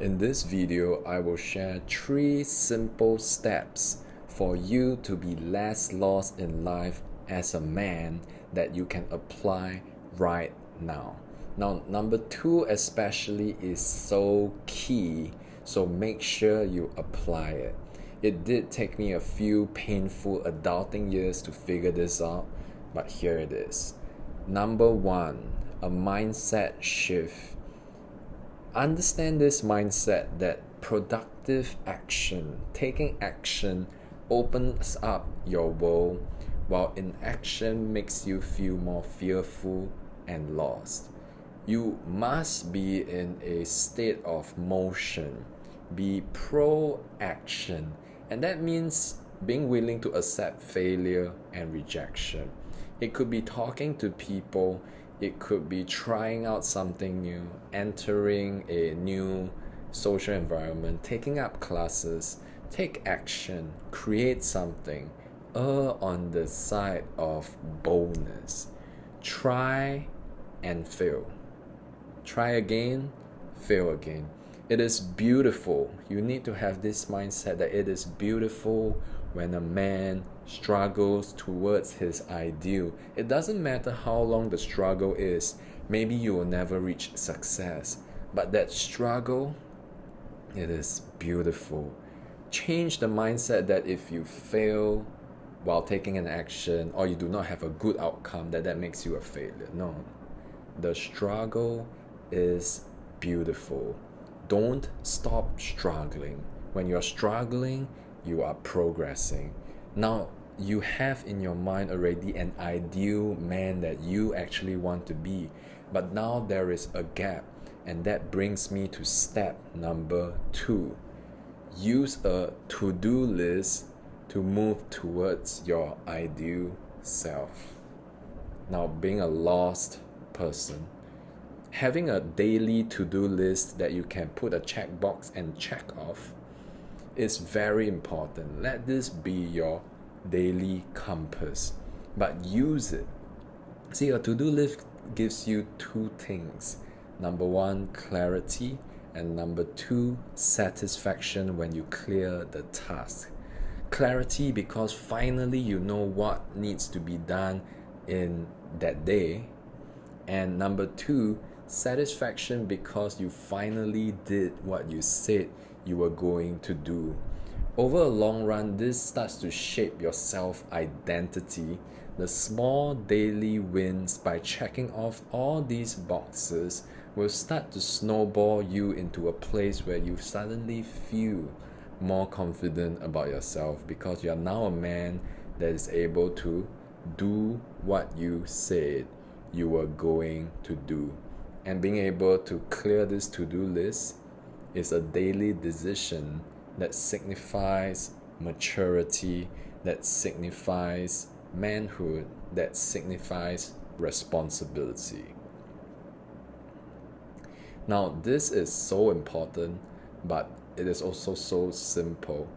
In this video, I will share 3 simple steps for you to be less lost in life as a man that you can apply right now. Now, number 2 especially is so key, so make sure you apply it. It did take me a few painful adulting years to figure this out, but here it is. Number 1, a mindset shift. Understand this mindset that productive action, taking action, opens up your world, while inaction makes you feel more fearful and lost. You must be in a state of motion, be pro-action, and that means being willing to accept failure and rejection. It could be talking to people. It could be trying out something new, entering a new social environment, taking up classes, take action, create something, err on the side of boldness. Try and fail. Try again, fail again. It is beautiful. You need to have this mindset that it is beautiful when a man struggles towards his ideal. It doesn't matter how long the struggle is. Maybe you will never reach success, but that struggle, it is beautiful. Change the mindset that if you fail while taking an action or you do not have a good outcome, that makes you a failure. No, the struggle is beautiful. Don't stop struggling. When you're struggling, you are progressing. Now, you have in your mind already an ideal man that you actually want to be, but now there is a gap, and that brings me to step number 2. Use a to-do list to move towards your ideal self. Now, being a lost person, having a daily to-do list that you can put a checkbox and check off is very important. Let this be your daily compass, but use it. See, a to-do list gives you 2 things. Number 1, clarity, and number 2, satisfaction when you clear the task. Clarity because finally you know what needs to be done in that day, and number 2, satisfaction because you finally did what you said you were going to do. Over a long run, this starts to shape your self-identity. The small daily wins by checking off all these boxes will start to snowball you into a place where you suddenly feel more confident about yourself because you are now a man that is able to do what you said you were going to do. And being able to clear this to-do list is a daily decision that signifies maturity, that signifies manhood, that signifies responsibility. Now, this is so important, but it is also so simple.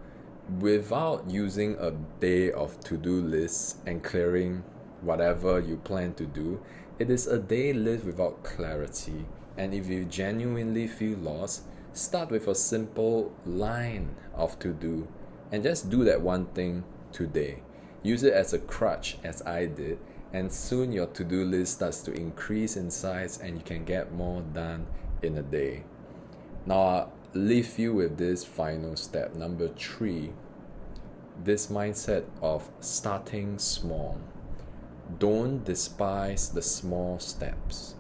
Without using a day of to-do lists and clearing whatever you plan to do, it is a day lived without clarity. And if you genuinely feel lost, start with a simple line of to-do and just do that one thing today. Use it as a crutch, as I did, and soon your to-do list starts to increase in size and you can get more done in a day. Now, I'll leave you with this final step, number 3, this mindset of starting small. Don't despise the small steps.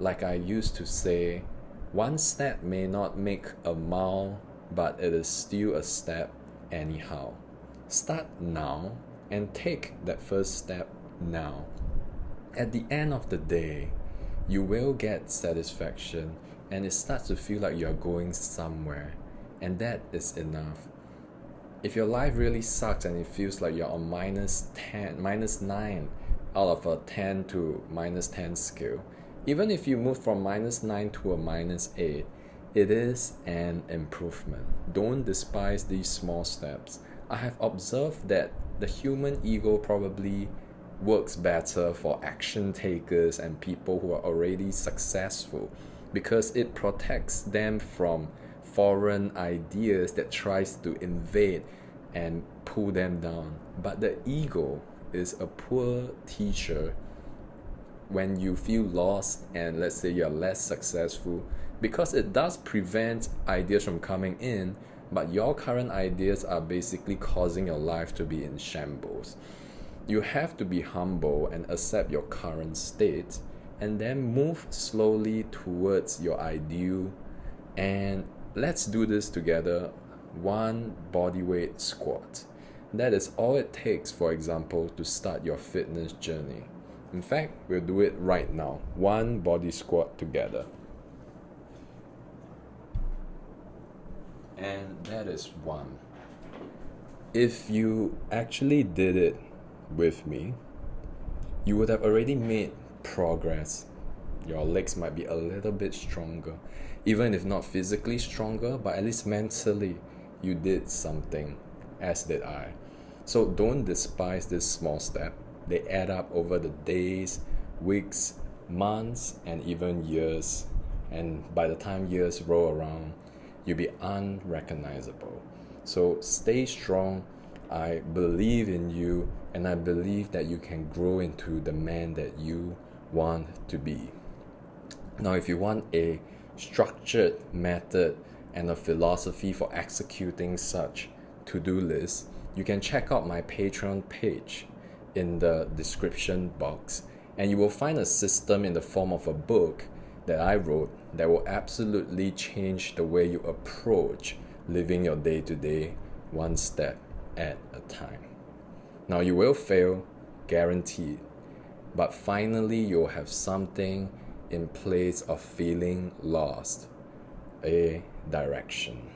Like I used to say, one step may not make a mile, but it is still a step anyhow. Start now and take that first step now. At the end of the day, you will get satisfaction and it starts to feel like you're going somewhere, and that is enough. If your life really sucks and it feels like you're on minus 9 out of a 10 to minus 10 scale, even if you move from minus 9 to a minus 8, it is an improvement. Don't despise these small steps. I have observed that the human ego probably works better for action takers and people who are already successful because it protects them from foreign ideas that tries to invade and pull them down. But the ego is a poor teacher when you feel lost and let's say you're less successful, because it does prevent ideas from coming in, but your current ideas are basically causing your life to be in shambles. You have to be humble and accept your current state and then move slowly towards your ideal. And let's do this together. One bodyweight squat. That is all it takes, for example, to start your fitness journey. In fact, we'll do it right now. One body squat together. And that is one. If you actually did it with me, you would have already made progress. Your legs might be a little bit stronger, even if not physically stronger, but at least mentally you did something, as did I. So don't despise this small step. They add up over the days, weeks, months, and even years. And by the time years roll around, you'll be unrecognizable. So stay strong. I believe in you, and I believe that you can grow into the man that you want to be. Now, if you want a structured method and a philosophy for executing such to-do lists, you can check out my Patreon page in the description box, and you will find a system in the form of a book that I wrote that will absolutely change the way you approach living your day-to-day, one step at a time. Now, you will fail, guaranteed, but finally you'll have something in place of feeling lost, a direction.